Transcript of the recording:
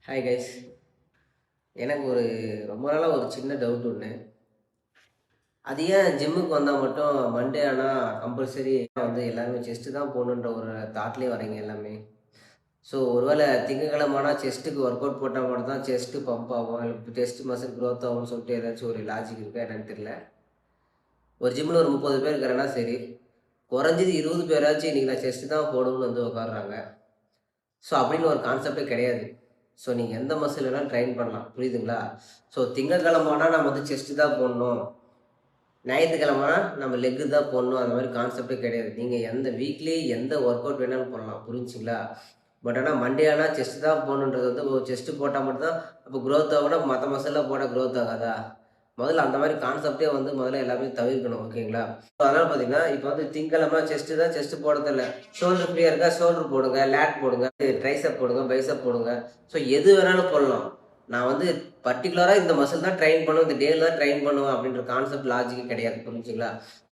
Hi guys. எனக்கு ரொம்ப நாளாக ஒரு சின்ன டவுட் ஒன்று. அது ஏன் ஜிம்முக்கு வந்தால் மட்டும் மண்டே ஆனால் கம்பல்சரி எல்லாருமே செஸ்ட்டு தான் போகணுன்ற ஒரு தாட்லேயே வரீங்க எல்லாமே. ஸோ ஒருவேளை திங்கக்கிழமை ஆனால் செஸ்ட்டுக்கு ஒர்க் அவுட் போட்டால் மட்டும் தான் செஸ்ட்டு பம்ப் ஆகும், இல்லை செஸ்ட் மசில் க்ரோத் ஆகும்னு சொல்லிட்டு ஏதாச்சும் ஒரு லாஜிக் இருக்கா என்னன்னு தெரியல. ஒரு ஜிம்மில் ஒரு 30 பேர் இருக்கிறேன்னா சரி, குறைஞ்சது 20 பேராச்சும் இன்றைக்கி நான் செஸ்ட்டு தான் போடணும்னு உட்காடுறாங்க. ஸோ அப்படின்னு ஒரு கான்செப்டே கிடையாது. ஸோ நீங்கள் எந்த மசில் வேணாலும் ட்ரெயின் பண்ணலாம், புரியுதுங்களா? ஸோ திங்கக்கிழமைனா நம்ம செஸ்ட்டு தான் போடணும், ஞாயிற்றுக்கிழமைனா நம்ம லெக்கு தான் போடணும், அந்த மாதிரி கான்செப்டே கிடையாது. நீங்கள் எந்த வீக்லி எந்த ஒர்க் அவுட் வேணாலும் பண்ணலாம், புரிஞ்சுங்களா? பட் ஆனால் மண்டே ஆனால் செஸ்ட்டு தான் போகணுன்றது செஸ்ட்டு போட்டால் மட்டும்தான் அப்போ க்ரோத் ஆகணும், மற்ற மசில்லாம் போட்டால் க்ரோத் ஆகாதா? முதல்ல அந்த மாதிரி கான்செப்டே முதல்ல எல்லாமே தவிர்க்கணும், ஓகேங்களா? அதனால் பார்த்தீங்கன்னா இப்போ திங்கக்கிழமை செஸ்ட்டு தான், செஸ்ட்டு போடுறதில்ல. ஷோல்டர் ஃப்ரீயாக இருக்கா, ஷோல்டர் போடுங்க, லேட் போடுங்க, ட்ரைசப் போடுங்க, பைசப் போடுங்க. ஸோ எது வேணாலும் போடலாம். நான் பர்டிகுலராக இந்த மசில் தான் ட்ரெயின் பண்ணுவேன், இந்த டேல தான் ட்ரெயின் பண்ணுவேன் அப்படின்ற கான்செப்ட் லாஜிக்கே கிடையாது, புரிஞ்சுங்களா?